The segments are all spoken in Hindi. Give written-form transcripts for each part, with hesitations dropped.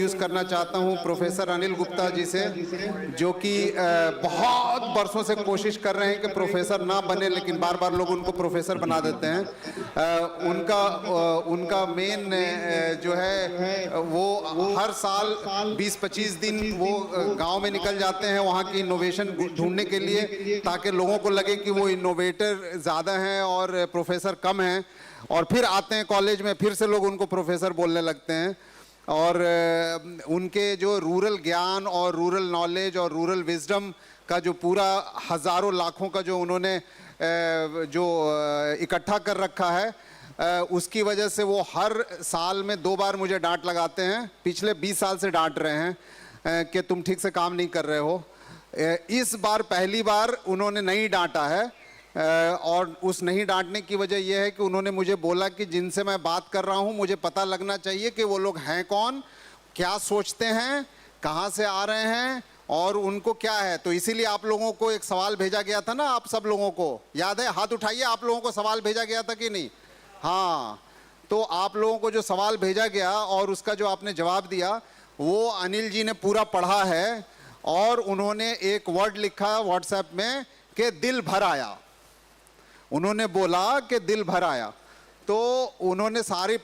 इंट्रोड्यूस करना चाहता हूं प्रोफेसर अनिल गुप्ता जी से, जो कि बहुत बरसों से कोशिश कर रहे हैं कि प्रोफेसर ना बने, लेकिन बार बार लोग उनको प्रोफेसर बना देते हैं। उनका मेन जो है वो हर साल 20-25 दिन वो गांव में निकल जाते हैं वहाँ की इनोवेशन ढूंढने के लिए, ताकि लोगों को लगे कि वो इनोवेटर ज़्यादा हैं और प्रोफेसर कम हैं, और फिर आते हैं कॉलेज में, फिर से लोग उनको प्रोफेसर बोलने लगते हैं। और उनके जो रूरल ज्ञान और रूरल नॉलेज और रूरल विजडम का जो पूरा हज़ारों लाखों का जो उन्होंने जो इकट्ठा कर रखा है, उसकी वजह से वो हर साल में 2 बार मुझे डांट लगाते हैं। पिछले 20 साल से डांट रहे हैं कि तुम ठीक से काम नहीं कर रहे हो। इस बार पहली बार उन्होंने नहीं डांटा है, और उस नहीं डांटने की वजह यह है कि उन्होंने मुझे बोला कि जिनसे मैं बात कर रहा हूं मुझे पता लगना चाहिए कि वो लोग हैं कौन, क्या सोचते हैं, कहां से आ रहे हैं और उनको क्या है। तो इसीलिए आप लोगों को एक सवाल भेजा गया था ना, आप सब लोगों को याद है? हाथ उठाइए, आप लोगों को सवाल भेजा गया था कि नहीं? हाँ, तो आप लोगों को जो सवाल भेजा गया और उसका जो आपने जवाब दिया वो अनिल जी ने पूरा पढ़ा है, और उन्होंने एक वर्ड लिखा व्हाट्सएप में कि दिल भर आया। उन्होंने बोला कि दिल भर आया। तो उन्होंने सारी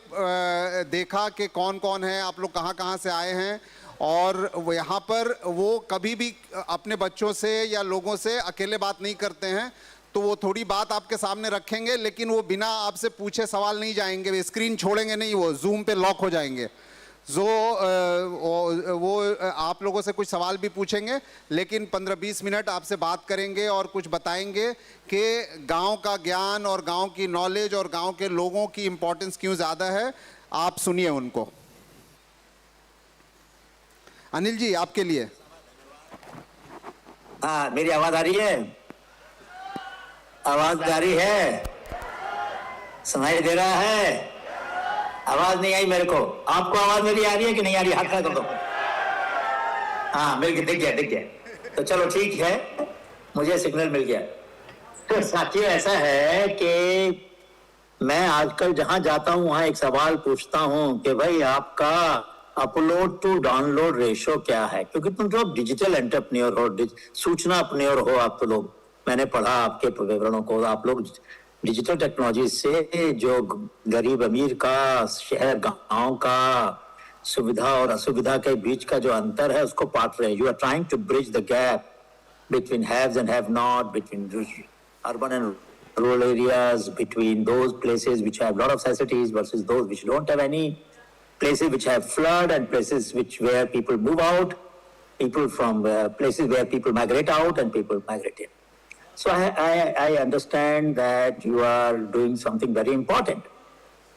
देखा कि कौन कौन है, आप लोग कहाँ कहाँ से आए हैं, और यहाँ पर वो कभी भी अपने बच्चों से या लोगों से अकेले बात नहीं करते हैं। तो वो थोड़ी बात आपके सामने रखेंगे, लेकिन वो बिना आपसे पूछे सवाल नहीं जाएंगे, स्क्रीन छोड़ेंगे नहीं, वो जूम पे लॉक हो जाएंगे। वो आप लोगों से कुछ सवाल भी पूछेंगे, लेकिन 15-20 मिनट आपसे बात करेंगे और कुछ बताएंगे कि गांव का ज्ञान और गांव की नॉलेज और गांव के लोगों की इंपॉर्टेंस क्यों ज़्यादा है। आप सुनिए उनको। अनिल जी, आपके लिए। हाँ, मेरी आवाज़ आ रही है? आवाज़ आ रही है? सुनाई दे रहा है? आवाज नहीं आई मेरे को। आपको आवाज मेरी आ रही है कि नहीं आ रही? हाथ खड़ा कर दो। हाँ, मिल गया, दिख गया। तो चलो ठीक है, मुझे सिग्नल मिल गया। तो साथियों, ऐसा है कि मैं आजकल जहां जाता हूं वहां एक सवाल पूछता हूं कि भाई आपका अपलोड टू डाउनलोड रेशो क्या है? क्योंकि तुम जो डिजिटल एंटरप्रेन्योर हो, सूचना अपनेयोर हो आप तो लोग, मैंने पढ़ा आपके विवरणों को, आप लोग डिजिटल टेक्नोलॉजी से जो गरीब अमीर का, शहर गांव का, सुविधा और असुविधा के बीच का जो अंतर है उसको पाट रहे हैं। You are trying to bridge the gap between haves and have not, between urban and rural areas, between those places which have a lot of facilities versus those which don't have any, places which have flood and places where people move out, people from places where people migrate out and people migrate in. So I understand that you are doing something very important.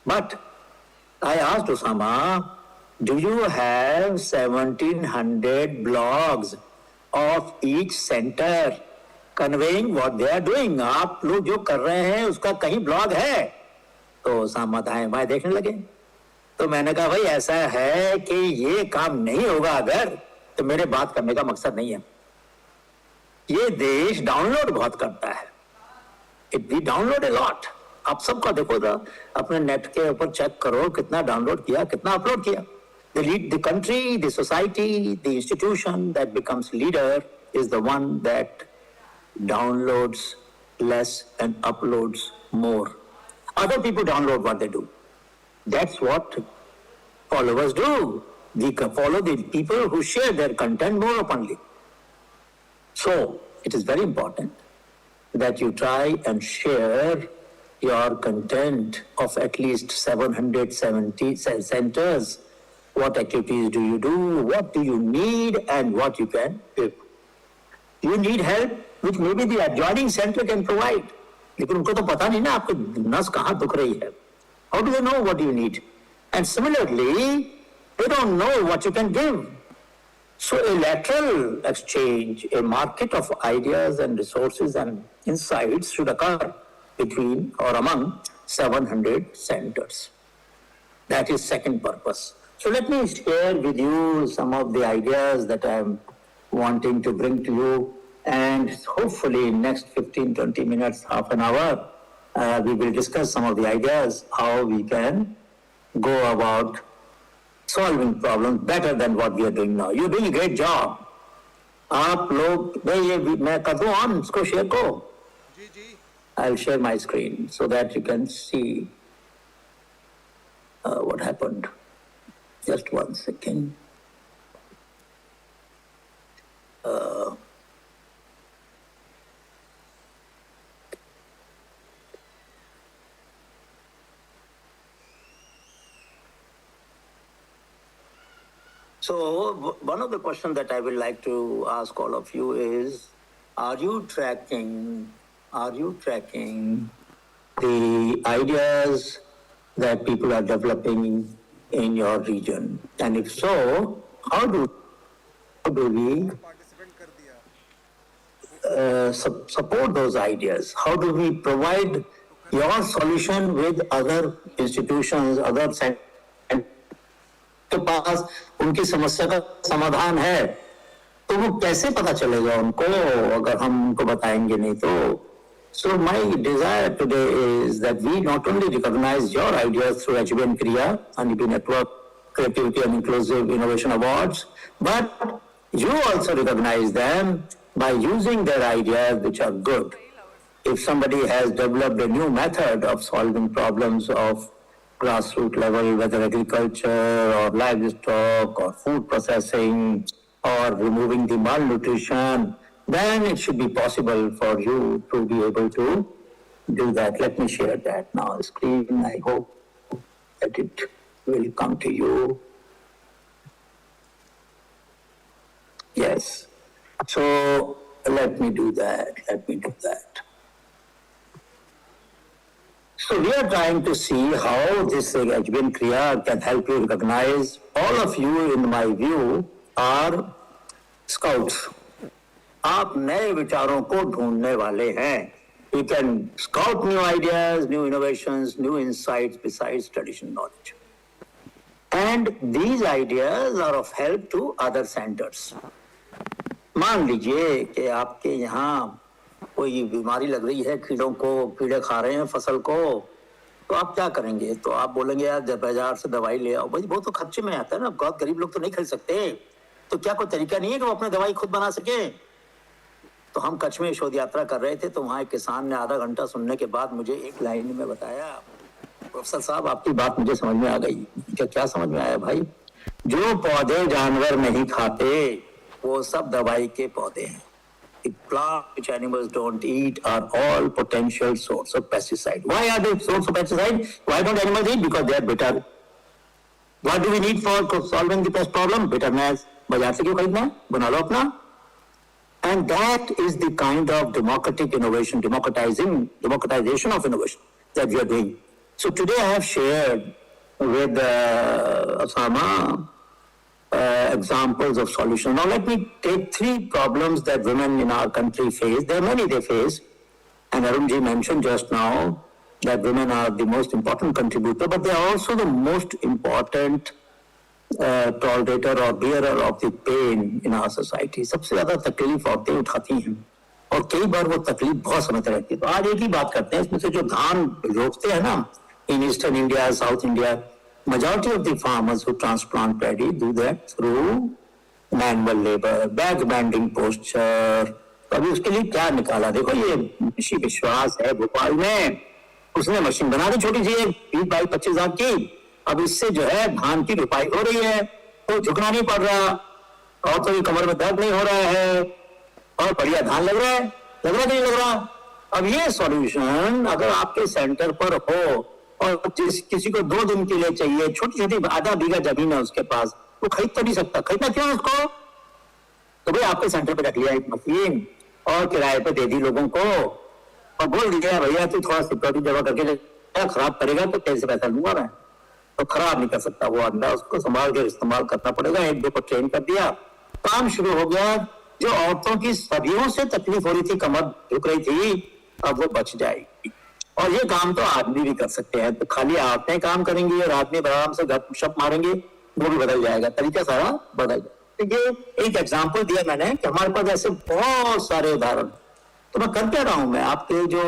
But I asked Osama, do you have 1700 blogs of each center conveying what they are doing? आप लोग जो कर रहे हैं उसका कहीं ब्लॉग है? तो ओसामा दाएं बाएं देखने लगे। तो मैंने कहा भाई ऐसा है कि ये काम नहीं होगा अगर, तो मेरे बात करने का मकसद नहीं है। ये देश डाउनलोड बहुत करता है, वी डाउनलोड ए लॉट। आप सबका देखो ना, अपने नेट के ऊपर चेक करो कितना डाउनलोड किया, कितना अपलोड किया। The lead the country, the society, the institution that becomes leader is the one that downloads less and uploads more. Other people download what they do. That's what followers do. We follow the people who share their content more openly. So it is very important that you try and share your content of at least 770 centers. What activities do you do? What do you need and what you can do? You need help which maybe the adjoining center can provide. लेकिन उनको तो पता नहीं ना आपको नस कहाँ दुख रही है. How do they know what you need? And similarly, they don't know what you can give. So a lateral exchange, a market of ideas and resources and insights should occur between or among 700 centers. That is second purpose. So let me share with you some of the ideas that I am wanting to bring to you. And hopefully in next 15-20 minutes, half an hour, we will discuss some of the ideas, how we can go about solving problems better than what we are doing now. You're doing a great job. आप लोग मैं कर दूं ऑन इसको शेयर को. I'll share my screen so that you can see what happened. Just 1 second. So one of the questions that I would like to ask all of you is, are you tracking the ideas that people are developing in your region? And if so, how do we support those ideas? How do we provide your solution with other institutions, other centers के पास उनकी समस्या का समाधान है, तो वो कैसे पता चलेगा उनको अगर हम उनको बताएंगे नहीं तो. So my desire today is that we not only recognize your ideas through HBN Kriya, Honeybee Network Creativity and Inclusive Innovation Awards, but you also recognize them by using their ideas which are good. If somebody has developed a new method of solving problems of grassroots level, whether agriculture or livestock or food processing or removing the malnutrition, then it should be possible for you to be able to do that. Let me share that now on screen. I hope that it will come to you. Yes. So let me do that. So we are trying to see how this HBN Kriya can help you recognize. All of you, in my view, are scouts. आप नए विचारों को ढूंढने वाले हैं. You can scout new ideas, new innovations, new insights besides traditional knowledge. And these ideas are of help to other centers. मान लीजिए कि आपके यहाँ कोई बीमारी लग रही है, कीड़े खा रहे हैं फसल को, तो आप क्या करेंगे? तो आप बोलेंगे यार जब बाजार से दवाई ले आओ. भाई वो तो खर्चे में आता है ना, बहुत गरीब लोग तो नहीं खरीद सकते. तो क्या कोई तरीका नहीं है कि वो अपने दवाई खुद बना सके? तो हम कच्छ में शोध यात्रा कर रहे थे, तो वहाँ एक किसान ने आधा घंटा सुनने के बाद मुझे एक लाइन में बताया, प्रोफेसर साहब आपकी बात मुझे समझ में आ गई. क्या समझ में आया भाई? जो पौधे जानवर नहीं खाते वो सब दवाई के पौधे हैं. The plants which animals don't eat are all potential source of pesticide. Why are they source of pesticide? Why don't animals eat? Because they are bitter. What do we need for solving the pest problem? Bitterness. बाजार से क्यों खरीदना है? बना लो अपना. And that is the kind of democratic innovation, democratization of innovation that we are doing. So today I have shared with Osama examples of solutions. Now let me take 3 problems that women in our country face. There are many they face, and Arunji mentioned just now that women are the most important contributor, but they are also the most important tolerator or bearer of the pain in our society. सबसे ज़्यादा तकलीफ औरतें उठाती हैं और कई बार वो तकलीफ बहुत समय तक रहती है. तो आज एक ही बात करते हैं, इसमें से जो धान रोपते हैं ना, in Eastern India, South India, majority of the farmers who transplant paddy do that through manual labor, bag bending posture. अभी उसके लिए क्या निकाला? देखो ये ऋषि विश्वास है भोपाल में, उसने मशीन बना दी छोटी सी 20-25 की. अब इससे जो है धान की रुपाई हो रही है, तो झुकना नहीं पड़ रहा, और तो कमर में दर्द नहीं हो रहा है, और बढ़िया धान लग रहा है, लग रहा नहीं लग रहा. अब ये सॉल्यूशन अगर आपके सेंटर पर हो और किसी को 2 दिन के लिए चाहिए, छोटी छोटी आधा बीघा जमीन है उसके पास, वो खरीद तो नहीं सकता. खरीदना क्यों उसको? तो भाई आपके सेंटर पे रख लिया एक मशीन और किराए पे दे दी लोगों को और बोल दिया भैया तू थोड़ा सिक्योरिटी जमा करके खराब करेगा तो कैसे पैसा लूंगा मैं. तो खराब नहीं कर सकता वो अंडा, उसको संभाल के इस्तेमाल करना पड़ेगा. 1-2 को ट्रेन कर दिया, काम शुरू हो गया. जो औरतों की सदियों से तकलीफ हो रही थी, कमर झुक रही थी, अब वो बच जाएगी. और ये काम तो आदमी भी कर सकते हैं. तो खाली औरतें काम करेंगी और आदमी आराम से गपशप मारेंगे, वो भी बदल जाएगा, तरीका सारा बदल जाएगा. तो ये एक एग्जाम्पल दिया मैंने कि हमारे पास ऐसे बहुत सारे उदाहरण. तो मैं कर क्या रहा हूं, मैं आपके जो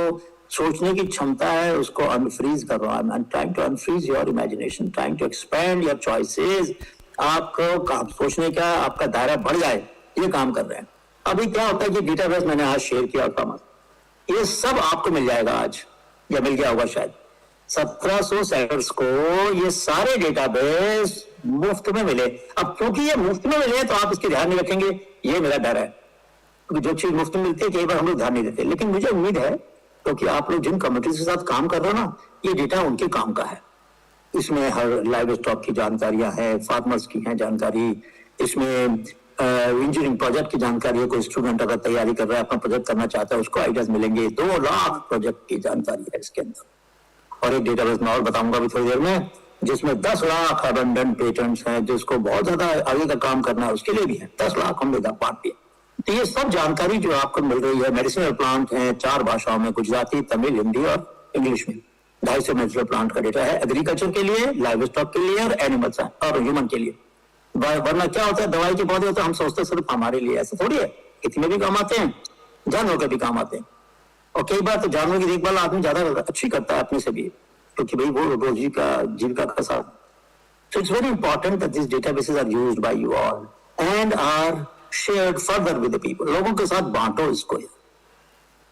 सोचने की क्षमता है उसको अनफ्रीज कर रहा हूं। I am trying to unfreeze your imagination, trying to expand your choices. आपको काम सोचने का आपका दायरा बढ़ जाए, ये काम कर रहे हैं। अभी क्या होता है कि डेटाबेस मैंने आज शेयर किया था, ये सब आपको मिल जाएगा आज, या मिल गया होगा शायद। 1700 सेंटर्स को ये सारे डेटाबेस मुफ्त में मिले। अब क्योंकि ये मुफ्त में मिले तो आप इसके ध्यान नहीं रखेंगे, ये मेरा डर है। क्योंकि जो चीज मुफ्त में मिलती है कई बार हम लोग ध्यान नहीं देते, लेकिन मुझे उम्मीद है क्योंकि आप लोग जिन कमिटीज के साथ काम कर रहे हो ना, ये डेटा उनके काम का है। इसमें हर लाइव स्टॉक की जानकारियां हैं, फार्मर्स की हैं जानकारी, इसमें इंजीनियरिंग प्रोजेक्ट की जानकारी है। कोई स्टूडेंट अगर तैयारी कर रहा है, अपना प्रोजेक्ट करना चाहता है, उसको आइडियाज मिलेंगे। 2 लाख प्रोजेक्ट की जानकारी है इसके अंदर। और एक डेटाबेस मैं और बताऊंगा अभी थोड़ी देर में, जिसमें 10 लाख अबंडेंट पेटेंट्स हैं, जिसको बहुत ज्यादा आगे का काम करना है उसके लिए भी है। 10 लाख हमने बांट दिए। तो ये सब जानकारी जो आपको मिल रही है, मेडिसिनल प्लांट है 4 भाषाओं में, गुजराती, तमिल, हिंदी और इंग्लिश में। 250 मेडिसिनल प्लांट का डेटा है, एग्रीकल्चर के लिए, लाइव स्टॉक के लिए और एनिमल्स और ह्यूमन के लिए। वरना क्या होता है, दवाई के पौधे होते हैं, हम सोचते सिर्फ हमारे लिए, ऐसा थोड़ी है। इतने भी काम आते हैं, जानवरों के भी काम आते हैं। और कई बार तो जानवरों की देखभाल आदमी ज्यादा अच्छी करता है अपने से भी, क्योंकि भाई वो रोजी का जीविका का साथ। So it's very important that these databases are used by you all and are shared further with the people. लोगों के साथ बांटो इसको,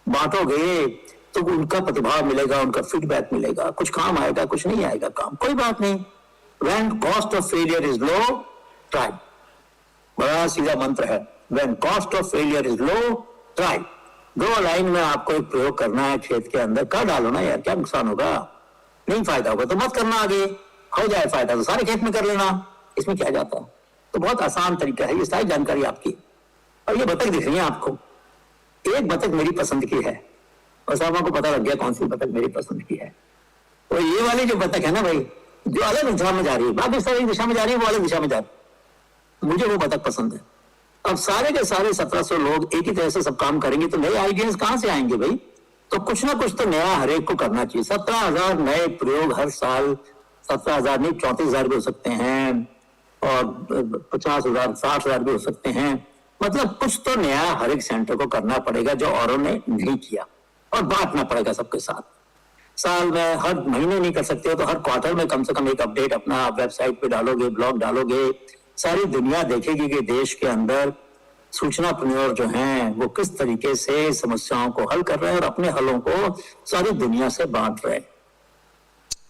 बांटोगे तो उनका प्रतिभाव मिलेगा, उनका फीडबैक मिलेगा, कुछ काम आएगा, कुछ नहीं आएगा काम, कोई बात नहीं। When cost of failure is low, try. बड़ा सीधा मंत्र है, When cost of failure is low, try. 2 line में आपको एक प्रयोग करना है खेत के अंदर, कर डालो ना यार, क्या नुकसान होगा? नहीं फायदा होगा तो मत करना, आगे हो जाए फायदा तो सारे खेत में कर लेना, इसमें क्या जाता है। तो बहुत आसान तरीका है, ये सारी जानकारी आपकी। और ये बतख दिख रही है आपको, एक बतख मेरी पसंद की है, और साहब आपको पता लग गया कौन सी बतख मेरी पसंद की है। तो ये वाली जो बतख है ना भाई, जो अलग दिशा में जा रही है, बाकी सारी दिशा में जा रही है, वो अलग दिशा में जा रही है, मुझे वो बतख पसंद है। अब सारे के सारे 1700 लोग एक ही तरह से सब काम करेंगे तो नए आइडियाज कहां से आएंगे भाई? तो कुछ ना कुछ तो नया हर एक को करना चाहिए। 17,000 नए प्रयोग हर साल, 17,000 नहीं 34,000 भी हो सकते हैं, और 50,000 60,000 भी हो सकते हैं। मतलब कुछ तो नया हर एक सेंटर को करना पड़ेगा जो औरों ने नहीं किया, और बांटना पड़ेगा सबके साथ। साल में हर महीने नहीं कर सकते हो तो हर क्वार्टर में कम से कम एक अपडेट अपना वेबसाइट पे डालोगे, ब्लॉग डालोगे, सारी दुनिया देखेगी कि देश के अंदर सूचना प्रेमियर जो हैं वो किस तरीके से समस्याओं को हल कर रहे हैं और अपने हलों को सारी दुनिया से बांट रहे हैं।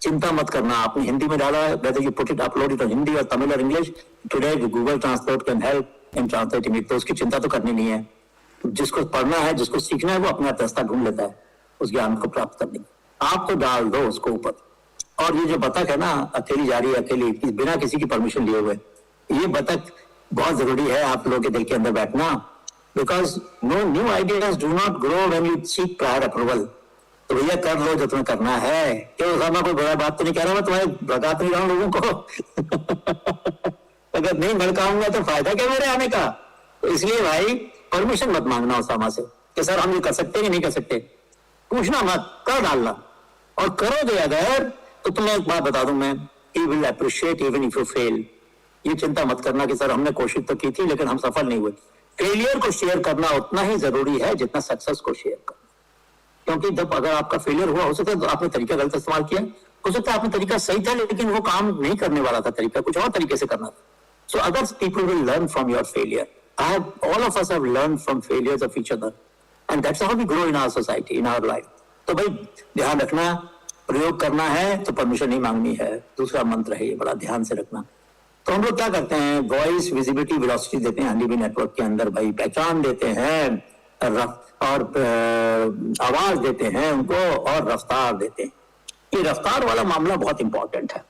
चिंता मत करना, आपने हिंदी में डाला है, whether you put it, upload it on Hindi और तमिल और English, today Google Translate can help in translating it, तो उसकी चिंता तो करनी नहीं है। जिसको पढ़ना है, जिसको सीखना है, वो अपना रास्ता ढूंढ लेता है उस ज्ञान को प्राप्त करने की। आपको डाल दो उसको ऊपर। और ये जो बतख है ना, अकेली जा रही है, अकेली बिना किसी की परमिशन लिए हुए, ये बतख बहुत जरूरी है आप लोगों के दिल के अंदर बैठना, because no new ideas do not grow when you seek prior approval. तो भैया कर लो जो तुम्हें करना है, क्यों साहब मैं कोई बड़ा बात तो नहीं कह रहा, मैं तुम्हारे भगा तो नहीं रहा हूं लोगों को। अगर नहीं भड़काऊंगा तो फायदा क्या मेरे आने का? तो इसलिए भाई परमिशन मत मांगना उसामा से कि सर हम ये कर सकते हैं कि नहीं कर सकते, पूछना मत, कर डालना। और करोगे अगर तो तुम्हें एक बात बता दूं मैं, he will appreciate even if you fail. ये चिंता मत करना कि सर हमने कोशिश तो की थी लेकिन हम सफल नहीं हुए। फेलियर को शेयर करना उतना ही जरूरी है जितना सक्सेस को शेयर करना, क्योंकि जब अगर आपका फेलियर हुआ, हो सकता है तो आपने तरीका गलत इस्तेमाल किया, हो सकता है आपने तरीका सही था लेकिन वो काम नहीं करने वाला था, तरीका कुछ और तरीके से करना था। So other people will learn from your failure. all of us have learned from failures of each other and that's how we grow in our society, in our life. तो भाई ध्यान रखना, प्रयोग करना है तो परमिशन नहीं मांगनी है, दूसरा मंत्र है ये, बड़ा ध्यान से रखना। तो हम लोग क्या करते हैं, वॉइस विजिबिलिटी वेलोसिटी देते हैं हनीबी नेटवर्क के अंदर, भाई पहचान देते हैं और आवाज देते हैं उनको और रफ्तार देते हैं। ये रफ्तार वाला मामला बहुत इंपॉर्टेंट है।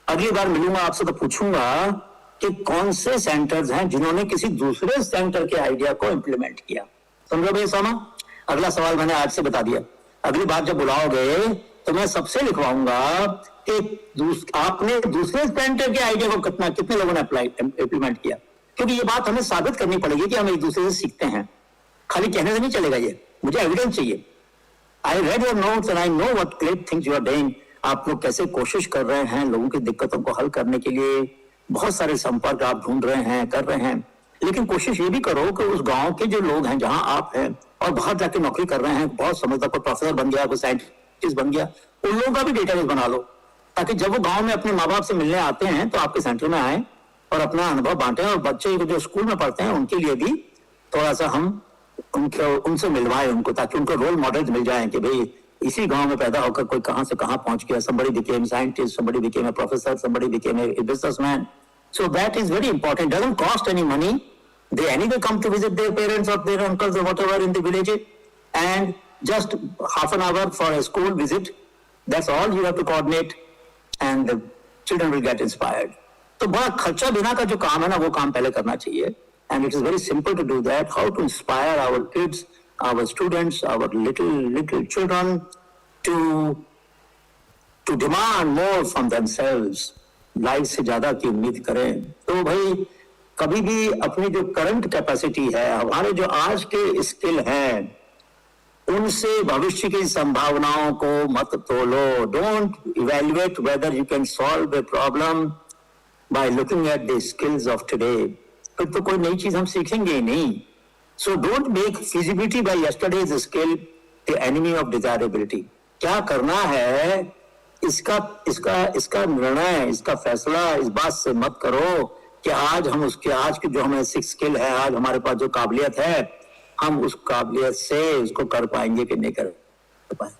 अगली बार मिलूंगा आपसे तो पूछूंगा कि कौन से सेंटर्स हैं जिन्होंने किसी दूसरे सेंटर के आइडिया को इंप्लीमेंट किया। समझो भाई सामा, अगला सवाल मैंने आज से बता दिया। अगली बार जब बुलाओगे तो मैं सबसे लिखवाऊंगा कि आपने दूसरे सेंटर के आइडिया को कितने लोगों ने इंप्लीमेंट किया, क्योंकि ये बात हमें साबित करनी पड़ेगी कि हम एक दूसरे से सीखते हैं। खाली कहने से नहीं चलेगा, ये मुझे एविडेंस चाहिए। I read your notes and I know what great things you are doing. आप लोग कैसे कोशिश कर रहे हैं लोगों की दिक्कतों को हल करने के लिए, बहुत सारे संपर्क आप ढूंढ रहे हैं, कर रहे हैं, लेकिन कोशिश ये भी करो कि उस गांव के जो लोग हैं जहां आप हैं और बाहर जाके नौकरी कर रहे हैं, बहुत समझदार, कोई प्रोफेसर बन गया, कोई साइंटिस्ट बन गया, उन लोगों का भी डेटाबेस बना लो, ताकि जब वो गांव में अपने माँ बाप से मिलने आते हैं तो आपके सेंटर में आए और अपना अनुभव बांटे, और बच्चे जो स्कूल में पढ़ते हैं उनके लिए भी थोड़ा सा हम उनसे मिलवाएं उनको, ताकि उनको रोल मॉडल्स मिल जाएं कि भाई इसी गांव में पैदा होकर कोई कहां से कहां पहुंच गया, somebody became scientist, somebody became a professor, somebody became a businessman. So that is very important. Doesn't cost any money. They anyway come to visit their parents or their uncles or whatever in the village, and just half an hour for a school visit. That's all you have to coordinate, and the children will get inspired. तो बड़ा खर्चा बिना का जो काम है ना, वो काम पहले करना चाहिए. And it is very simple to do that. How to inspire our kids, our students, our little children to demand more from themselves. Life से ज्यादा की उम्मीद करें. तो भाई कभी भी अपनी जो करंट कैपेसिटी है, हमारे जो आज के स्किल हैं, उनसे भविष्य की संभावनाओं को मत तोलो. Don't evaluate whether you can solve a problem by looking at the skills of today. फिर तो कोई नई चीज हम सीखेंगे ही नहीं. So don't make feasibility by yesterday's skill the enemy of desirability. क्या करना है, इसका निर्णय, इसका फैसला इस बात से मत करो कि आज की जो हमें स्किल है, आज हमारे पास जो काबिलियत है, हम उस काबिलियत से उसको कर पाएंगे कि नहीं कर पाएंगे.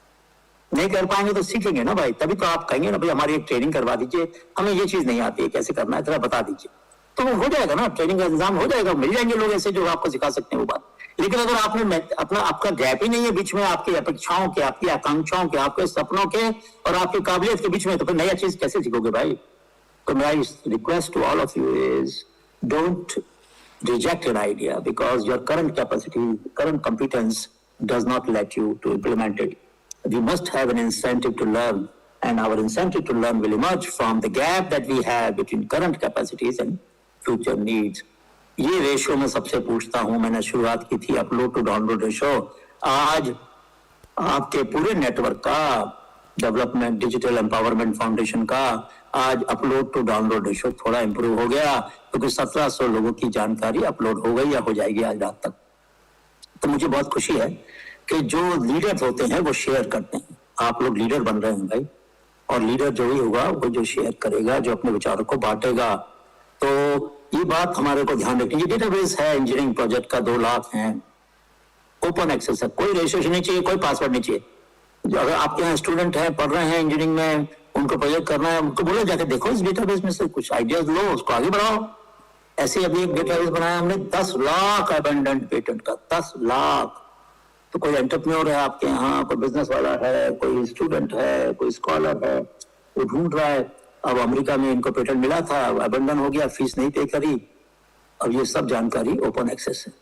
नहीं कर पाएंगे तो सीखेंगे ना भाई, तभी तो आप कहेंगे ना भाई हमारी एक ट्रेनिंग करवा दीजिए, हमें ये चीज नहीं आती है, कैसे करना है, थोड़ा बता दीजिए. तो वो हो जाएगा ना, ट्रेनिंग का इंतजाम हो जाएगा, मिल जाएंगे लोग ऐसे जो आपको सिखा सकते हैं वो बात. लेकिन अगर आपने आपका गैप ही नहीं है बीच में, आपकी अपेक्षाओं के, आपकी आकांक्षाओं के, आपके सपनों के और आपकी काबिलियत के बीच में, तो फिर नया चीज कैसे सीखोगे भाई. तो मेरा request to all of you is don't reject an idea because your current capacity, current competence does not let you to implement it. We must have an incentive to learn, and our incentive to learn will emerge from the gap that we have between current capacities and future needs. ये रेशो में सबसे पूछता हूं, मैंने शुरुआत की थी अपलोड टू डाउनलोड रेशो. आज आपके पूरे नेटवर्क का डेवलपमेंट, डिजिटल एम्पावरमेंट फाउंडेशन का आज अपलोड टू डाउनलोड रेशो थोड़ा इंप्रूव हो गया, क्योंकि 1700 लोगों की जानकारी अपलोड हो गई या हो जाएगी आज रात तक. तो मुझे बहुत खुशी है कि जो लीडर होते हैं वो शेयर करते हैं. आप लोग लीडर बन रहे हैं भाई, और लीडर जो ही होगा वो जो शेयर करेगा, जो अपने विचारों को बांटेगा. तो ये बात हमारे को ध्यान रखनी. ये डेटाबेस है इंजीनियरिंग प्रोजेक्ट का, 2 लाख है, ओपन एक्सेस है, कोई रजिस्ट्रेशन नहीं चाहिए, कोई पासवर्ड नहीं चाहिए. अगर आपके यहाँ स्टूडेंट हैं, पढ़ रहे हैं इंजीनियरिंग में, उनको प्रोजेक्ट करना है, उनको बोलो जाके देखो इस डेटाबेस में से कुछ आइडियाज लो, उसको आगे बढ़ाओ. ऐसे अभी एक डेटाबेस बनाया हमने 10 लाख अबेंडेंट पेटेंट का, 10 लाख. तो कोई एंटरप्रेन्योर है आपके यहाँ, कोई बिजनेस वाला है, कोई स्टूडेंट है, कोई स्कॉलर है, वो ढूंढ रहा है. अब अमेरिका में इनको पेटेंट मिला था, अबेंडन हो गया, फीस नहीं पे करी. अब ये सब जानकारी ओपन एक्सेस है.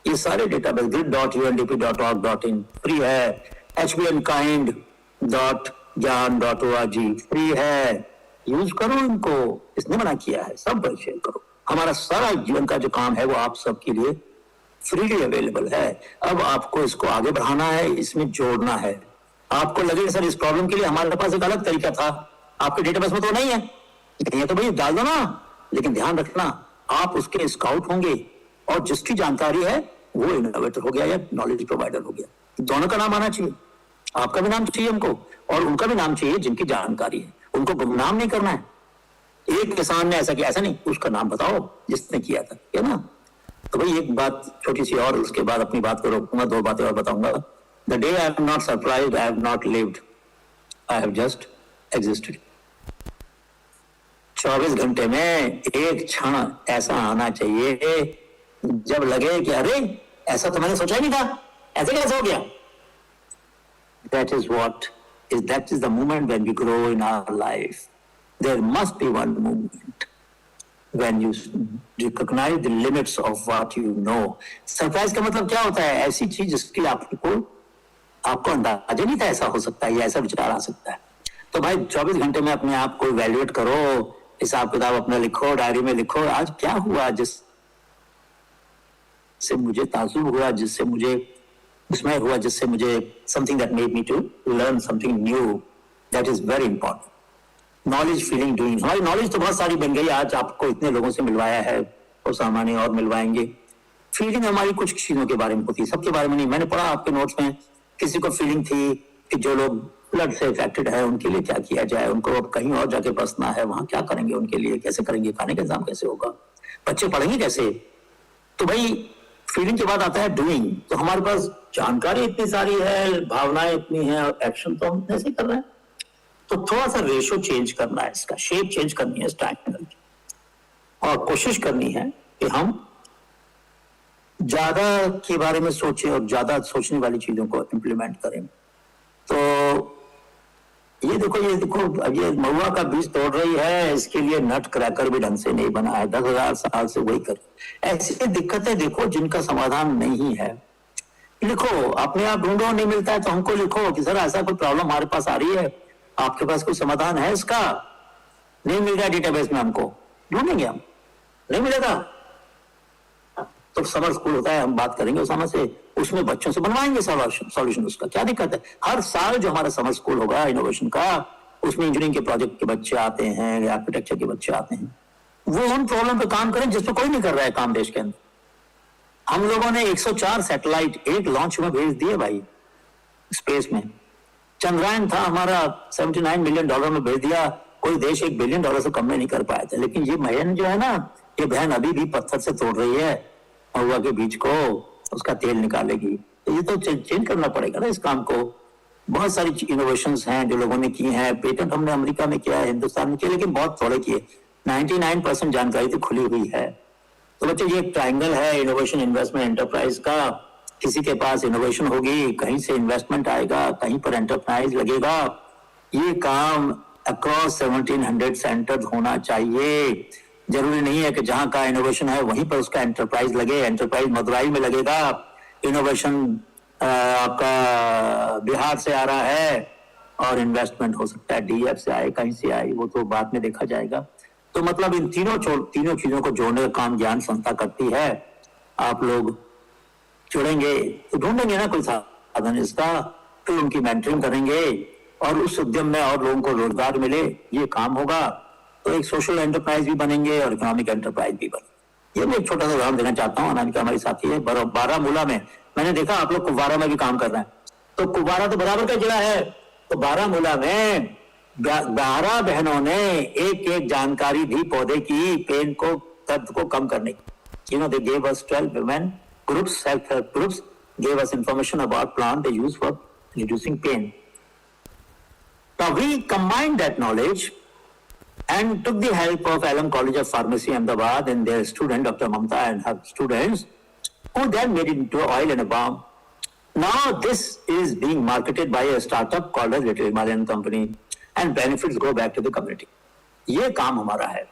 ये सारे डेटाबेस grid.undp.org.in फ्री है, hbnkind.gyan.org फ्री है, यूज करो इनको, इसने मना किया है, सब पर शेयर करो. हमारा सारा जीवन का जो काम है वो आप सबके लिए फ्रीली अवेलेबल है. अब आपको इसको आगे बढ़ाना है, इसमें जोड़ना है. आपको लगे सर इस प्रॉब्लम के लिए हमारे पास एक अलग तरीका था, आपके डेटाबेस में तो नहीं है, ये तो भाई डाल दो ना. लेकिन ध्यान रखना, आप उसके स्काउट होंगे, और जिसकी जानकारी है वो इनोवेटर हो गया या नॉलेज प्रोवाइडर हो गया. दोनों का नाम आना चाहिए, आपका भी नाम चाहिए हमको, और उनका भी नाम चाहिए जिनकी जानकारी है. उनको गुमनाम नहीं करना है. एक किसान ने ऐसा किया, ऐसा नहीं, उसका नाम बताओ जिसने किया था, है ना. तो भाई एक बात छोटी सी और, उसके बाद अपनी बात को रोकूंगा, 2 बातें और बताऊंगा. The day I am not surprised, I have not lived, I have just existed. 24 घंटे में एक क्षण ऐसा आना चाहिए जब लगे कि अरे ऐसा तो मैंने सोचा ही नहीं था, ऐसे कैसे हो गया. That is the moment when we grow in our life. There must be one moment when you recognize the limits of what you know. Surprise का मतलब क्या होता है, ऐसी चीज जिसकी आपको अंदाजा नहीं था ऐसा हो सकता है, या ऐसा विचार आ सकता है. तो भाई 24 घंटे में अपने आप को इवैल्यूएट करो, हिसाब किताब अपना लिखो, डायरी में लिखो, आज क्या हुआ जिससे मुझे ताजुब हुआ, जिससे मुझे विस्मय हुआ, जिससे मुझे something that made me to learn something new. That is very important. Knowledge, feeling, doing. हमारी नॉलेज तो बहुत सारी बन गई, आज आपको इतने लोगों से मिलवाया है, और सामान्य और मिलवाएंगे. फीलिंग हमारी कुछ चीजों के बारे में होती है, सबके बारे में नहीं। मैंने पढ़ा आपके नोट्स में, किसी को फीलिंग थी कि जो लोग ब्लड से इफेक्टेड है उनके लिए क्या किया जाए, उनको अब कहीं और जाके बसना है, वहां क्या करेंगे उनके लिए, कैसे करेंगे, खाने का इंतजाम कैसे होगा, बच्चे पढ़ेंगे कैसे। तो भाई फीलिंग के बाद आता है डूइंग। तो हमारे पास जानकारी इतनी सारी है, भावनाएं इतनी है, और एक्शन तो हम ऐसे कर रहे हैं। तो थोड़ा सा रेशो चेंज करना है, इसका शेप चेंज करनी है इस ट्रायंगल की, और कोशिश करनी है कि हम ज्यादा के बारे में सोचें और ज्यादा सोचने वाली चीजों को इम्प्लीमेंट करें। तो ये देखो अब ये महुआ का बीज तोड़ रही है, इसके लिए नट क्रैकर भी ढंग से नहीं बना है, 10,000 साल से वही कर। ऐसी दिक्कतें देखो जिनका समाधान नहीं है, लिखो, अपने आप ढूंढो, नहीं मिलता है तो हमको लिखो कि सर ऐसा कोई प्रॉब्लम हमारे पास आ रही है, आपके पास कोई समाधान है इसका, नहीं मिल रहा डेटाबेस में, हमको ढूंढेंगे, हम नहीं मिलेगा तो समर स्कूल होता है, हम बात करेंगे उसामा से, उसमें बच्चों से बनवाएंगे सॉल्यूशन। उसका क्या दिक्कत है? हर साल जो हमारा समर स्कूल होगा इनोवेशन का, उसमें इंजीनियरिंग के प्रोजेक्ट के बच्चे आते हैं, आर्किटेक्चर के बच्चे आते हैं, वो उन प्रॉब्लम पे काम करें जिस पे कोई नहीं कर रहा है काम देश के अंदर। हम लोगों ने 104 सैटेलाइट एक लॉन्च में भेज दिए भाई स्पेस में। चंद्रयान था हमारा, $79 मिलियन में भेज दिया, कोई देश $1 बिलियन से कम में नहीं कर पाया था। लेकिन ये बहन जो है ना, ये बहन अभी भी पत्थर से तोड़ रही है महुआ के बीज को, उसका तेल निकालेगी। तो ये तो चेंज करना पड़ेगा ना इस काम को। बहुत सारी इनोवेशंस हैं जो लोगों ने की हैं, पेटेंट हमने अमेरिका में किया है, हिंदुस्तान में किया, लेकिन बहुत थोड़े किए। 99% जानकारी तो खुली हुई है। तो बच्चे ये ट्रायंगल है इनोवेशन, इन्वेस्टमेंट, एंटरप्राइज का। किसी के पास इनोवेशन होगी, कहीं से इन्वेस्टमेंट आएगा, कहीं पर एंटरप्राइज लगेगा। ये काम अक्रॉस 1700 सेंटर होना चाहिए। जरूरी नहीं है कि जहां का इनोवेशन है वहीं पर उसका एंटरप्राइज लगे। एंटरप्राइज मदुराई में लगेगा, इनोवेशन आपका बिहार से आ रहा है, और इन्वेस्टमेंट हो सकता है डीएफ से आए, कहीं से आए, वो तो बाद में देखा जाएगा। तो मतलब इन तीनों चीजों को जोड़ने का काम ज्ञान संस्था करती है। आप लोग जुड़ेंगे तो ढूंढेंगे ना कोई साधन इसका, फिर उनकी मेंटरिंग करेंगे और उस उद्यम में और लोगों को रोजगार मिले, ये काम होगा। तो एक सोशल एंटरप्राइज भी बनेंगे और इकोनॉमिक एंटरप्राइज भी बनेंगे। ये मैं एक छोटा सा उदाहरण देना चाहता हूँ। अनामिका हमारी साथी है, बारामूला में, मैंने देखा आप लोग कुपवारा में भी काम कर रहे हैं, तो कुपवारा तो बराबर का जिला है, तो बारामूला में 12 बहनों ने एक जानकारी दी पौधे की, पेन को, दर्द को कम करने की। they gave us 12 women groups, self-help groups, gave us information about plant they use for reducing pain. Now we combined that knowledge and took the help of Alum College of Pharmacy Ahmedabad and their student Dr. Mamta and her students, who then made it into oil and a balm. Now this is being marketed by a startup called as Little Himalayan Company, and benefits go back to the community. ये काम हमारा है,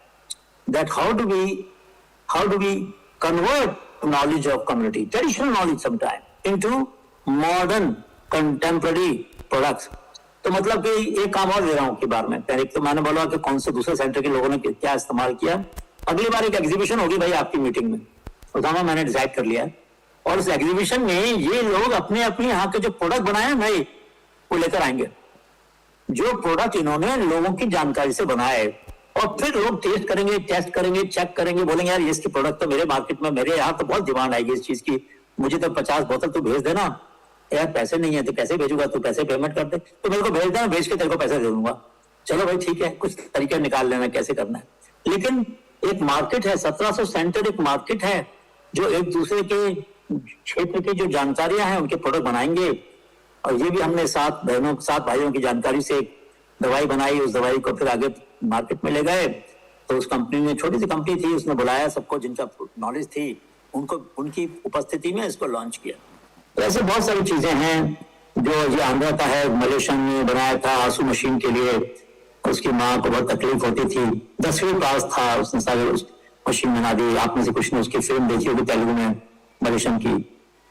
that how do we convert knowledge of community, traditional knowledge sometime, into modern contemporary products. तो मतलब कि एक काम और दे रहा हूँ कि बार में, पहले तो मैंने बोला कि कौन से दूसरे सेंटर के लोगों ने क्या इस्तेमाल किया। अगली बार एक एग्जीबिशन होगी भाई आपकी मीटिंग में, उसामा मैंने डिसाइड कर लिया है, और उस एग्जीबिशन में ये लोग अपने यहाँ के जो प्रोडक्ट बनाए भाई वो लेकर आएंगे, जो प्रोडक्ट इन्होंने लोगों की जानकारी से बनाए, और फिर लोग टेस्ट करेंगे, चेक करेंगे, बोलेंगे यार इसकी प्रोडक्ट तो मेरे मार्केट में, मेरे यहाँ तो बहुत डिमांड आएगी इस चीज की, मुझे तो 50 बोतल तो भेज देना। यार पैसे नहीं है तो कैसे भेजूंगा, तू पैसे पेमेंट कर दे, तो मेरे को भेज देना, भेज के तेरे को पैसे दे दूंगा। चलो भाई ठीक है, कुछ तरीके निकाल लेना कैसे करना है। लेकिन एक मार्केट है, 1700 सेंटर एक मार्केट है, जो एक दूसरे के क्षेत्र की जो जानकारियां हैं उनके प्रोडक्ट बनाएंगे। और ये भी हमने 7 भाइयों की जानकारी से एक दवाई बनाई, उस दवाई को फिर आगे मार्केट में ले गए। तो उस कंपनी में, छोटी सी कंपनी थी, उसने बुलाया सबको जिनका नॉलेज थी, उनको उनकी उपस्थिति में इसको लॉन्च किया। तो ऐसे बहुत सारी चीजें हैं जो ये आंध्रा का है, मलेशिया में बनाया था आंसू मशीन के लिए, उसकी माँ को बहुत तकलीफ होती थी, 10वीं पास था, उसने सारे उस मशीन बना दी। आप में से कुछ ने उसकी फिल्म देखी होगी तेलुगु में, मलेशियन की।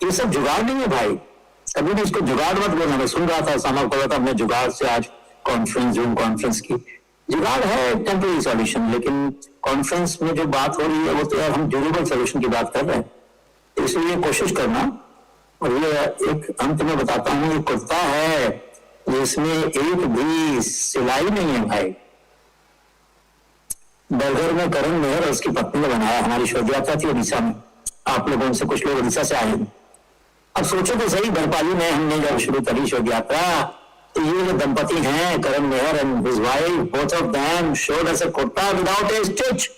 ये सब जुगाड़ नहीं है भाई, कभी भी इसको जुगाड़ मत बोलना। मैं सुन रहा था, सामा को था अपने जुगाड़ से आज कॉन्फ्रेंस, जूम कॉन्फ्रेंस की, जुगाड़ है टेम्पररी सॉल्यूशन, लेकिन कॉन्फ्रेंस में जो बात हो रही है वो तो यार हम ड्यूरेबल सॉल्यूशन की बात कर रहे हैं। इसलिए कोशिश करना। और ये एक अंत में बताता हूँ, ये कुर्ता है जिसमें एक भी सिलाई नहीं है भाई, बर्गर में करण मेहर और उसकी पत्नी ने बनाया। हमारी शोध यात्रा थी उड़ीसा में, आप लोगों से कुछ लोग उड़ीसा से आए हैं। अब सोचो तो सही, बरपाली में हमने जब शुरू करी शोध यात्रा, तो ये जो दंपति हैं Karan Mehar and his wife, both of them showed us a kurta without a stitch.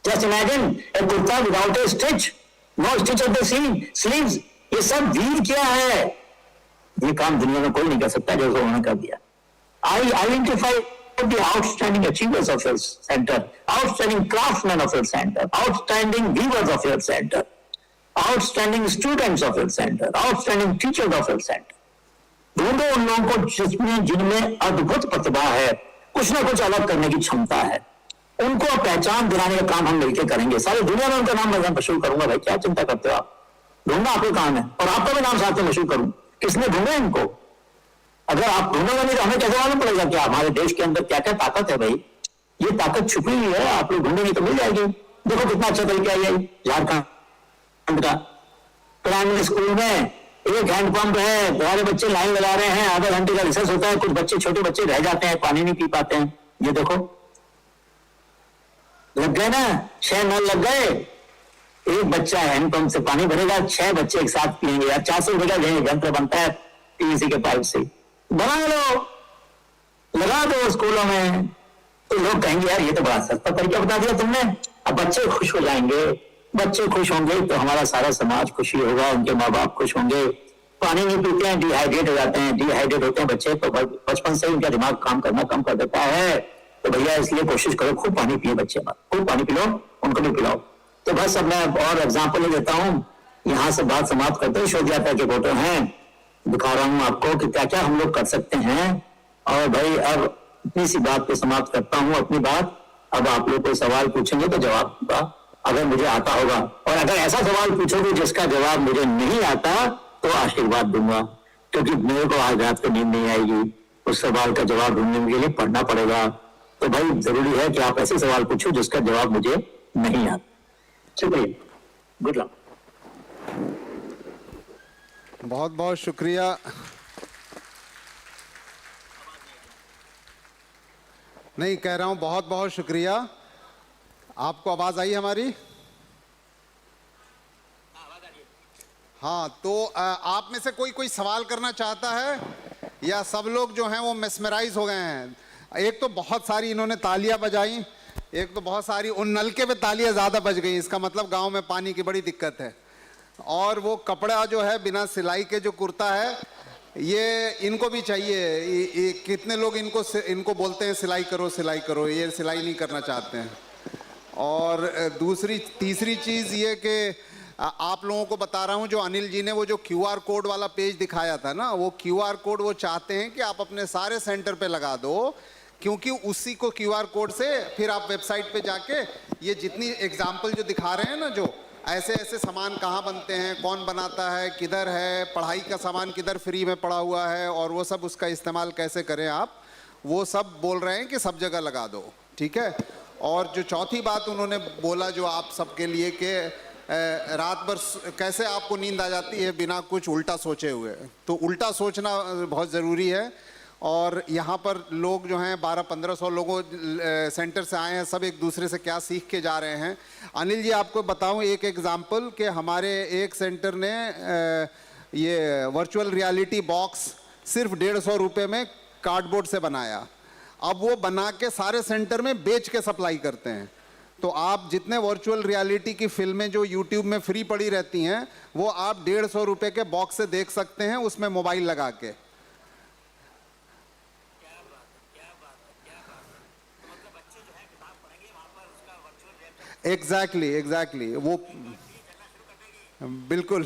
Just imagine a kurta without a stitch, no stitch of the sleeves. ये सब वीर क्या है? ये काम दुनिया में कोई नहीं कर सकता जैसे उन्होंने कर दिया। आई identify the outstanding achievers of your center, outstanding craftsmen of your center, outstanding viewers of your center, outstanding students of your center, outstanding teachers of your center. ढूंढो उन लोगों को जिसमें जिनमें अद्भुत प्रतिभा है, कुछ ना कुछ अलग करने की क्षमता है, उनको पहचान दिलाने का काम हम मिलकर करेंगे। सारी दुनिया में उनका नाम मैं मशहूर करूंगा। भाई क्या चिंता करते हो आप? ढूंढना आपका काम है और आपका भी नाम साथ में मशहूर करूं। किसने ढूंढा इनको? अगर आप ढूंढोगे नहीं तो हमें कैसे मालूम पड़ेगा कि हमारे देश के अंदर क्या क्या ताकत है? भाई ये ताकत छुपी हुई है, आप लोग ढूंढेंगे तो मिल जाएगी। देखो कितना अच्छा तरीका है झारखंड का। प्राइमरी स्कूल में एक हैंडपंप है, सारे बच्चे लाइन लगा रहे हैं, आधा घंटे का रिसर्च होता है, कुछ बच्चे छोटे बच्चे रह जाते हैं, पानी नहीं पी पाते हैं। ये देखो लग गए ना, 6 नल लग गए। एक बच्चा हैंडपंप से पानी भरेगा, 6 बच्चे एक साथ पिएंगे। यार 400 रुपए का यंत्र बनता है पीवीसी के पाइप से, बना लो, लगा दो स्कूलों में, तो लोग कहेंगे यार ये तो बड़ा सस्ता तरीका बता दिया तुमने। अब बच्चे खुश हो जाएंगे, बच्चे खुश होंगे तो हमारा सारा समाज खुशी होगा, उनके माँ बाप खुश होंगे। पानी नहीं पीते हैं, डिहाइड्रेट हो जाते हैं, डिहाइड्रेट होते हैं बच्चे तो बचपन से उनका दिमाग काम करना कम कर देता है। तो भैया इसलिए कोशिश करो खूब पानी पिए बच्चे, खूब पानी पिलाओ, उनको भी पिलाओ। तो बस अब मैं और एग्जाम्पल देता हूँ, यहाँ से बात समाप्त करते हैं। शोध यात्रा के फोटो हैं, दिखा रहा हूं आपको कि क्या क्या हम लोग कर सकते हैं। और भाई अब इतनी सी बात पे समाप्त करता हूं अपनी बात। अब आप लोग कोई सवाल पूछेंगे तो जवाब दूंगा अगर मुझे आता होगा, और अगर ऐसा सवाल पूछोगे जिसका जवाब मुझे नहीं आता तो आशीर्वाद दूंगा, क्योंकि मेरे को आज रात को नींद नहीं आएगी। उस सवाल का जवाब ढूंढने के लिए पढ़ना पड़ेगा। तो भाई जरूरी है कि आप ऐसे सवाल पूछो जिसका जवाब मुझे नहीं आता। शुक्रिया, गुड लक। बहुत बहुत शुक्रिया। नहीं कह रहा हूं बहुत बहुत शुक्रिया। आपको आवाज आई हमारी? हाँ, तो आप में से कोई सवाल करना चाहता है, या सब लोग जो हैं वो मेस्मराइज हो गए हैं? एक तो बहुत सारी इन्होंने तालियां बजाई, एक तो बहुत सारी उन नलके पे तालियां ज्यादा बज गई, इसका मतलब गांव में पानी की बड़ी दिक्कत है। और वो कपड़ा जो है बिना सिलाई के जो कुर्ता है, ये इनको भी चाहिए। कितने लोग इनको बोलते हैं सिलाई करो, ये सिलाई नहीं करना चाहते हैं। और तीसरी चीज़ ये कि आप लोगों को बता रहा हूँ, जो अनिल जी ने वो जो QR कोड वाला पेज दिखाया था ना, वो QR कोड वो चाहते हैं कि आप अपने सारे सेंटर पे लगा दो, क्योंकि उसी को QR कोड से फिर आप वेबसाइट पे जाके ये जितनी एग्जाम्पल जो दिखा रहे हैं ना, जो ऐसे ऐसे सामान कहाँ बनते हैं, कौन बनाता है, किधर है, पढ़ाई का सामान किधर फ्री में पड़ा हुआ है, और वो सब उसका इस्तेमाल कैसे करें आप, वो सब बोल रहे हैं कि सब जगह लगा दो, ठीक है। और जो चौथी बात उन्होंने बोला जो आप सबके लिए कि रात भर कैसे आपको नींद आ जाती है बिना कुछ उल्टा सोचे हुए, तो उल्टा सोचना बहुत ज़रूरी है। और यहाँ पर लोग जो हैं 1200-1500 लोगों सेंटर से आए हैं, सब एक दूसरे से क्या सीख के जा रहे हैं। अनिल जी आपको बताऊं एक एग्जांपल कि हमारे एक सेंटर ने ये वर्चुअल रियलिटी बॉक्स सिर्फ 150 रुपये में कार्डबोर्ड से बनाया। अब वो बना के सारे सेंटर में बेच के सप्लाई करते हैं। तो आप जितने वर्चुअल रियलिटी की फिल्में जो यूट्यूब में फ्री पड़ी रहती हैं, वो आप 150 रुपये के बॉक्स से देख सकते हैं, उसमें मोबाइल लगा के। एग्जैक्टली वो बिल्कुल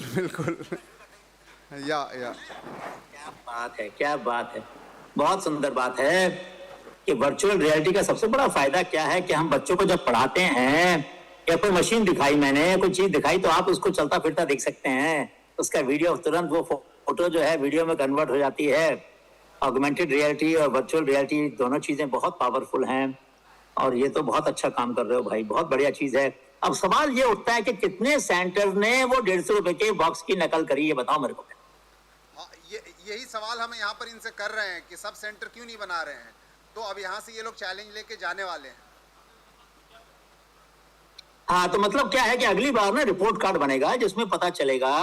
या क्या बात है, बहुत सुंदर बात है कि वर्चुअल रियलिटी का सबसे बड़ा फायदा क्या है कि हम बच्चों को जब पढ़ाते हैं, या कोई मशीन दिखाई मैंने, कोई चीज दिखाई, तो आप उसको चलता फिरता देख सकते हैं, उसका वीडियो तुरंत वो फोटो जो है वीडियो में कन्वर्ट हो जाती है। ऑगमेंटेड रियलिटी और वर्चुअल रियलिटी दोनों चीजें बहुत पावरफुल हैं, और ये तो बहुत अच्छा काम कर रहे हो भाई, बहुत बढ़िया चीज है। अब सवाल ये उठता है कि कितने सेंटर ने वो 150 रुपए के बॉक्स की नकल करी, ये बताओ मेरे को। यही सवाल हम यहाँ पर इनसे कर रहे हैं कि सब सेंटर क्यों नहीं बना रहे हैं। तो अब यहाँ से ये लोग चैलेंज लेके जाने वाले हैं। हाँ, तो मतलब क्या है कि अगली बार ना रिपोर्ट कार्ड बनेगा जिसमें पता चलेगा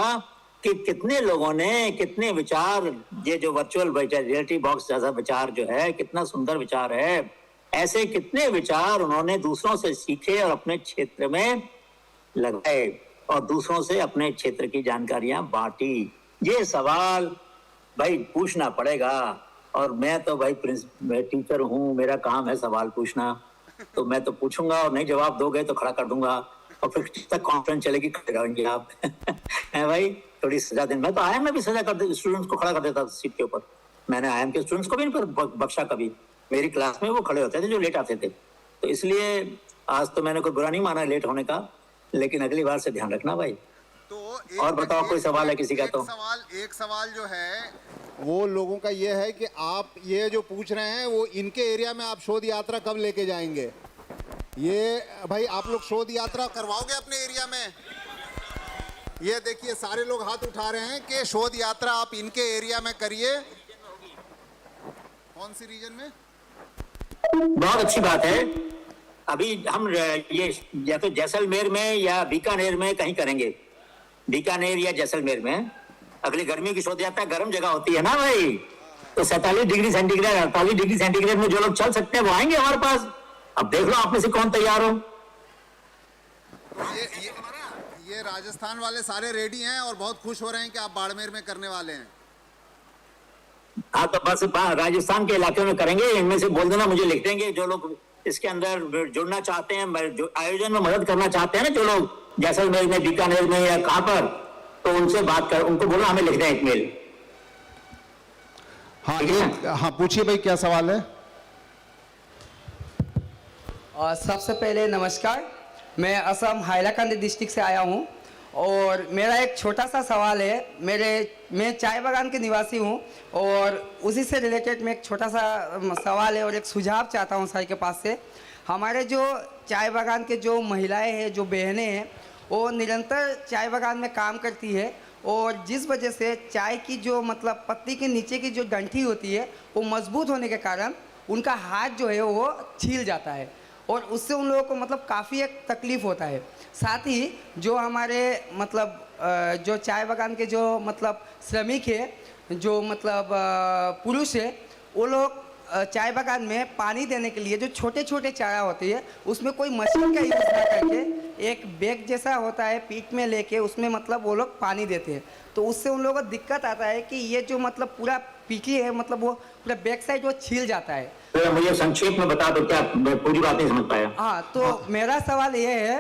कि कितने लोगों ने कितने विचार, ये जो वर्चुअल रियलिटी बॉक्स जैसा विचार जो है, कितना सुंदर विचार है, ऐसे कितने विचार उन्होंने दूसरों से सीखे और अपने क्षेत्र में लगाए और दूसरों से अपने क्षेत्र की जानकारियां बांटी। ये सवाल भाई पूछना पड़ेगा। और मैं तो भाई मैं टीचर हूँ, मेरा काम है सवाल पूछना, तो मैं तो पूछूंगा और नहीं जवाब दोगे तो खड़ा कर दूंगा और फिर तक कॉन्फ्रेंस चलेगी, खड़े रहेंगे आप। है भाई, थोड़ी सजा दें। मैं तो आईएम में भी सजा कर स्टूडेंट्स को खड़ा कर देता था सीट के ऊपर। मैंने आईएम के स्टूडेंट्स को भी नहीं बख्शा कभी। मेरी क्लास में वो खड़े होते थे जो लेट आते थे। तो इसलिए आज तो मैंने कोई बुरा नहीं माना लेट होने का, लेकिन अगली बार से ध्यान रखना भाई। तो और बताओ, कोई सवाल है किसी का? तो एक सवाल जो है वो लोगों का ये है कि आप ये जो पूछ रहे हैं वो इनके एरिया में आप शोध यात्रा कब लेके जाएंगे? ये भाई आप लोग शोध यात्रा करवाओगे अपने एरिया में? ये देखिए सारे लोग हाथ उठा रहे हैं कि शोध यात्रा आप इनके एरिया में करिए। कौन सी रीजन में? बहुत अच्छी बात है। अभी हम ये या तो जैसलमेर में या बीकानेर में कहीं करेंगे। बीकानेर या जैसलमेर में अगली गर्मी की शोध यात्रा गर्म जगह होती है ना भाई, तो 47 डिग्री सेंटीग्रेड 48 डिग्री सेंटीग्रेड में जो लोग चल सकते हैं वो आएंगे हमारे पास। अब देख लो आप में से कौन तैयार हो। ये राजस्थान वाले सारे रेडी हैं और बहुत खुश हो रहे हैं कि आप बाड़मेर में करने वाले हैं। हाँ, तो बस राजस्थान के इलाके में करेंगे। इनमें से बोल देना, मुझे लिख देंगे जो लोग इसके अंदर जुड़ना चाहते हैं, जो आयोजन में मदद करना चाहते हैं ना, जो लोग जैसलमेर में, बीकानेर में या कहां पर, तो उनसे बात कर, उनको बोलना हमें लिख दें एक मेल। हाँ पूछिए भाई, क्या सवाल है? और सबसे पहले नमस्कार, मैं असम हाइलाकांदी डिस्ट्रिक्ट से आया हूँ और मेरा एक छोटा सा सवाल है। मैं चाय बागान के निवासी हूँ और उसी से रिलेटेड में एक छोटा सा सवाल है और एक सुझाव चाहता हूँ सर के पास से। हमारे जो चाय बागान के जो महिलाएं हैं, जो बहनें हैं, वो निरंतर चाय बागान में काम करती है और जिस वजह से चाय की जो मतलब पत्ती के नीचे की जो डंठी होती है वो मजबूत होने के कारण उनका हाथ जो है वो छील जाता है और उससे उन लोगों को मतलब काफ़ी एक तकलीफ़ होता है। साथ ही जो हमारे मतलब जो चाय बागान के जो मतलब श्रमिक है, जो मतलब पुरुष है, वो लोग चाय बागान में पानी देने के लिए जो छोटे छोटे चारा होती है उसमें कोई मशीन का यूज़ ना करके एक बैग जैसा होता है पीठ में लेके उसमें मतलब वो लोग पानी देते हैं। तो उससे उन लोगों को दिक्कत आता है कि ये जो मतलब पूरा पीठी है, मतलब वो पूरा बैक साइड वो छील जाता है। तो मुझे संक्षेप में बता दो, क्या मैं पूरी बात नहीं समझ पाया। हाँ, तो मेरा सवाल ये है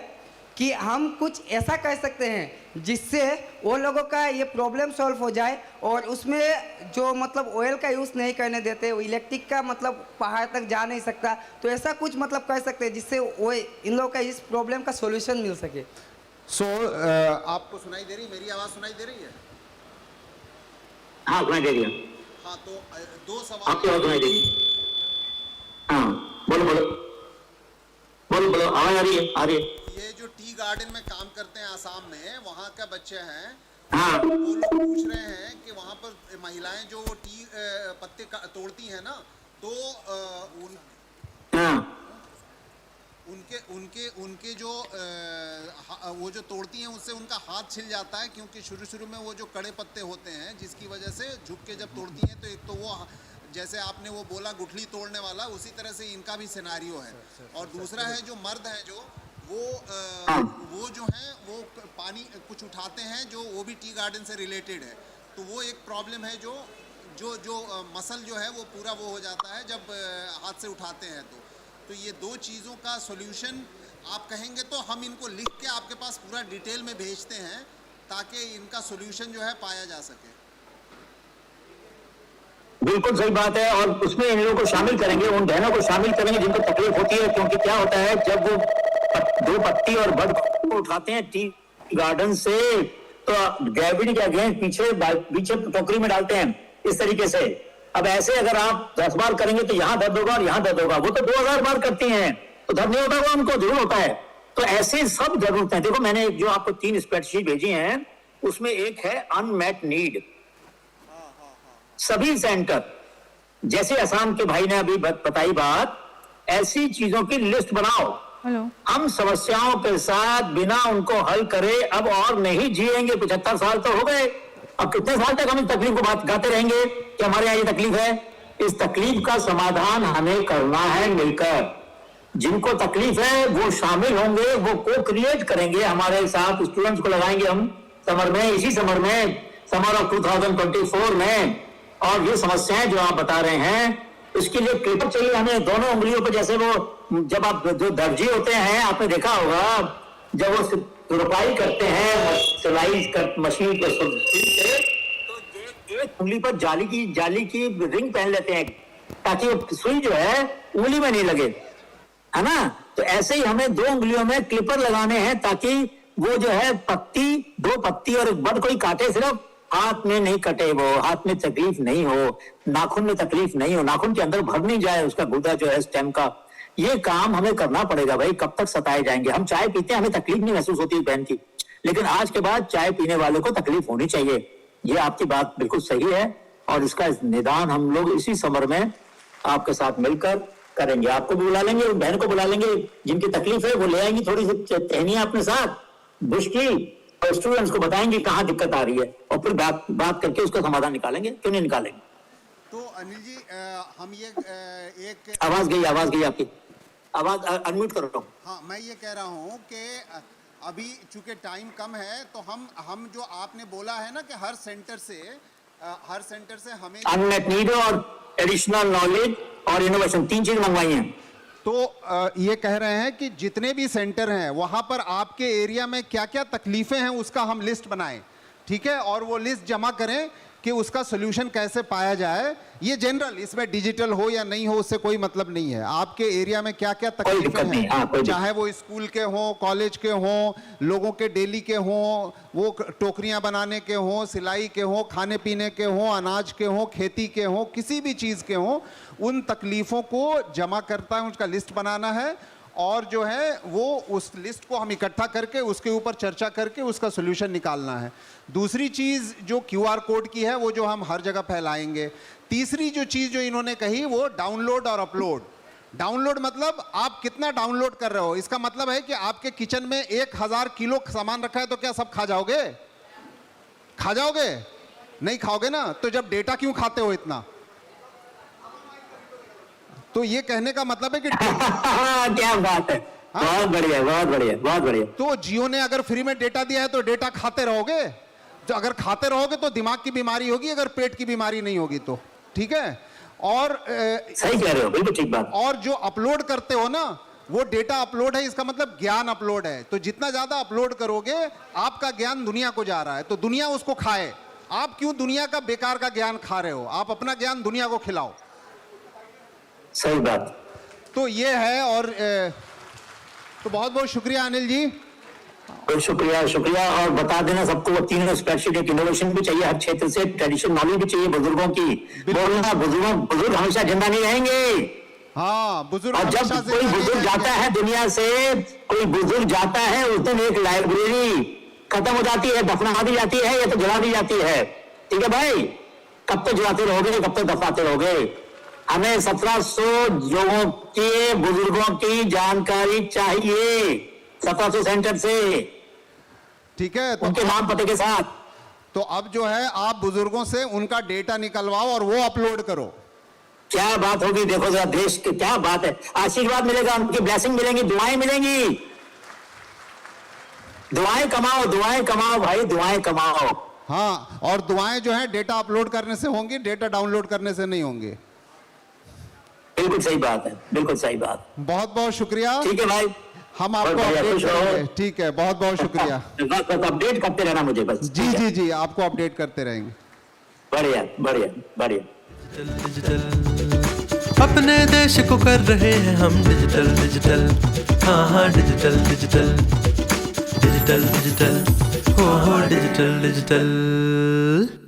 कि हम कुछ ऐसा कर सकते हैं जिससे वो लोगों का ये प्रॉब्लम सॉल्व हो जाए और उसमें जो मतलब ऑयल का यूज़ नहीं करने देते, इलेक्ट्रिक का मतलब पहाड़ तक जा नहीं सकता, तो ऐसा कुछ मतलब कर सकते हैं जिससे वो इन लोगों का इस प्रॉब्लम का सॉल्यूशन मिल सके। आपको सुनाई दे रही, मेरी आवाज़ सुनाई दे रही है? हाँ, सुनाई दे रही है। हाँ, तो दो सवाल आपकी आवाज़ सुनाई दे रही है। हाँ, बोलो बोलो बोलो बोलो, आवाज़ आ रही है, आ रही है। ये जो टी गार्डन में काम करते हैं आसाम में, वहाँ का बच्चे हैं, हाँ, वो लोग पूछ रहे हैं कि वहाँ पर महिलाएं जो वो टी पत्ते तोड़ती हैं ना, तो हाँ, उनके जो वो जो तोड़ती हैं उससे उनका हाथ छिल जाता है, क्योंकि शुरू में वो जो कड़े पत्ते होते हैं जिसकी वजह से झुक के जब तोड़ती हैं तो एक तो वो जैसे आपने वो बोला गुठली तोड़ने वाला, उसी तरह से इनका भी सिनारियो है। और दूसरा है जो मर्द हैं जो वो जो हैं वो पानी कुछ उठाते हैं जो वो भी टी गार्डन से रिलेटेड है, तो वो एक प्रॉब्लम है जो मसल जो है वो पूरा वो हो जाता है जब हाथ से उठाते हैं। तो ये दो चीज़ों का सॉल्यूशन आप कहेंगे तो हम इनको लिख के आपके पास पूरा डिटेल में भेजते हैं ताकि इनका सॉल्यूशन जो है पाया जा सके। बिल्कुल सही बात है। और उसमें इन लोगों को शामिल करेंगे, उन बहनों को शामिल करेंगे जिनको तकलीफ होती है, क्योंकि क्या होता है जब वो दो पत्ती और बड को उठाते हैं टी गार्डन से तो ग्रेविटी के अगेंस्ट पीछे टोकरी में डालते हैं इस तरीके से। अब ऐसे अगर आप 10 बार करेंगे तो यहाँ दर्द होगा और यहाँ दर्द होगा। वो तो 2000 बार करती हैं तो दर्द नहीं होता, वो उनको जरूर होता है। तो ऐसे सब जरूरत है। देखो, मैंने जो आपको 3 स्प्रेडशीट भेजी हैं उसमें एक है अनमेट नीड। सभी सेंटर, जैसे असम के भाई ने अभी बताई बात, ऐसी चीजों की लिस्ट बनाओ हेलो। हम समस्याओं के साथ बिना उनको हल करे अब और नहीं जिएंगे। 75 साल तो हो गए, अब कितने साल तक हम इस तकलीफ को बात गाते रहेंगे कि हमारे यहाँ ये तकलीफ है। इस तकलीफ का समाधान हमें करना है मिलकर। जिनको तकलीफ है वो शामिल होंगे, वो को क्रिएट करेंगे हमारे साथ। स्टूडेंट्स को लगाएंगे हम समर में, इसी समर में, समर ऑफ 2024 में। और ये समस्याएं जो आप बता रहे हैं, इसके लिए क्लिपर चाहिए हमें दोनों उंगलियों पर। जैसे वो जब आप जो दर्जी होते हैं, आपने देखा होगा, जब वो तुरपाई करते हैं सिलाई कर मशीन के तो एक उंगली पर जाली की रिंग पहन लेते हैं ताकि वो सुई जो है उंगली में नहीं लगे, है ना। तो ऐसे ही हमें 2 उंगलियों में क्लिपर लगाने हैं ताकि वो जो है पत्ती, 2 पत्ती और एक बड़ कोई काटे, सिर्फ हाथ में नहीं कटे, वो हाथ में तकलीफ नहीं हो, नाखून में तकलीफ नहीं हो, नाखून के अंदर भर नहीं जाए उसका गुदा जो है स्टेम का। ये काम हमें करना पड़ेगा भाई। कब तक सताए जाएंगे? हम चाय पीते हैं, हमें तकलीफ नहीं महसूस होती बहन की, लेकिन आज के बाद चाय पीने वाले को तकलीफ होनी चाहिए। ये आपकी बात बिल्कुल सही है और इसका निदान हम लोग इसी समर में आपके साथ मिलकर करेंगे। आपको भी बुला लेंगे, बहन को बुला लेंगे, जिनकी तकलीफ है वो ले आएंगी थोड़ी सी टहनियां अपने साथ बुश की, और स्टूडेंट्स को बताएंगे कहाँ दिक्कत आ रही है, और फिर बात करके उसका समाधान निकालेंगे। क्यों नहीं निकालेंगे? तो अनिल जी हम ये एक आवाज गई आपकी, आवाज अनम्यूट करो। हाँ, मैं ये कह रहा हूँ कि अभी चूंकि टाइम कम है तो हम जो आपने बोला है ना कि हर सेंटर से हमें अनमेट नीड और एडिशनल नॉलेज और इनोवेशन, 3 चीज मंगवाई हैं। तो ये कह रहे हैं कि जितने भी सेंटर हैं वहां पर आपके एरिया में क्या क्या तकलीफें हैं उसका हम लिस्ट बनाएं, ठीक है, और वो लिस्ट जमा करें कि उसका सोल्यूशन कैसे पाया जाए। ये जनरल, इसमें डिजिटल हो या नहीं हो उससे कोई मतलब नहीं है। आपके एरिया में क्या क्या तकलीफें हैं, चाहे वो स्कूल के हों, कॉलेज के हों, लोगों के डेली के हों, वो टोकरियां बनाने के हों, सिलाई के हों, खाने पीने के हों, अनाज के हों, खेती के हों, किसी भी चीज़ के हों, उन तकलीफ़ों को जमा करता है, उसका लिस्ट बनाना है और जो है वो उस लिस्ट को हम इकट्ठा करके उसके ऊपर चर्चा करके उसका सोल्यूशन निकालना है। दूसरी चीज़ जो QR कोड की है वो जो हम हर जगह फैलाएंगे। तीसरी जो चीज़ जो इन्होंने कही वो डाउनलोड और अपलोड। डाउनलोड मतलब आप कितना डाउनलोड कर रहे हो, इसका मतलब है कि आपके किचन में 1000 किलो सामान रखा है तो क्या सब खा जाओगे? खा जाओगे? नहीं खाओगे ना, तो जब डेटा क्यों खाते हो इतना? तो ये कहने का मतलब है कि क्या बात है, बहुत बढ़िया, बहुत बढ़िया, बहुत बढ़िया। तो जियो ने अगर फ्री में डेटा दिया है तो डेटा खाते रहोगे। तो अगर खाते रहोगे तो दिमाग की बीमारी होगी, अगर पेट की बीमारी नहीं होगी तो, ठीक है। और सही कह रहे हो, बिल्कुल ठीक बात। और जो अपलोड करते हो ना, वो डेटा अपलोड है, इसका मतलब ज्ञान अपलोड है। तो जितना ज्यादा अपलोड करोगे आपका ज्ञान दुनिया को जा रहा है, तो दुनिया उसको खाए। आप क्यों दुनिया का बेकार का ज्ञान खा रहे हो? आप अपना ज्ञान दुनिया को खिलाओ। सही बात। तो ये है। और तो बहुत बहुत शुक्रिया अनिल जी। शुक्रिया शुक्रिया। और बता देना सबको, वो 3 स्प्रेडशीट, एक इनोवेशन भी चाहिए हर क्षेत्र से, ट्रेडिशनल नॉलेज भी चाहिए बुजुर्गों की। बोलना, बुजुर्ग हमेशा जिंदा नहीं रहेंगे। हाँ, बुजुर्ग। और जब कोई बुजुर्ग जाता है दुनिया से, कोई बुजुर्ग जाता है, उस दिन एक लाइब्रेरी खत्म हो जाती है, दफना दी जाती है या तो जला दी जाती है। ठीक है भाई, कब तक जलाते रहोगे, कब तक दफनाते रहोगे? हमें 1700 लोगों के, बुजुर्गों की जानकारी चाहिए 1700 सेंटर से, ठीक है, तो उनके नाम पते के साथ। तो अब जो है आप बुजुर्गों से उनका डेटा निकलवाओ और वो अपलोड करो। क्या बात होगी, देखो जरा देश की क्या बात है। आशीर्वाद मिलेगा, उनकी ब्लेसिंग मिलेंगी, दुआएं मिलेंगी। दुआएं कमाओ भाई, दुआएं कमाओ। हाँ, और दुआएं जो है डेटा अपलोड करने से होंगी, डेटा डाउनलोड करने से नहीं होंगे। बिल्कुल सही बात है, बिल्कुल सही बात। बहुत बहुत शुक्रिया। ठीक है भाई, हम आपको अपडेट करेंगे। ठीक है, बहुत बहुत शुक्रिया। बस अपडेट करते रहना मुझे बस। जी, आपको अपडेट करते रहेंगे। बढ़िया बढ़िया बढ़िया। डिजिटल अपने देश को कर रहे हैं हम डिजिटल। हाँ डिजिटल हो डिजिटल।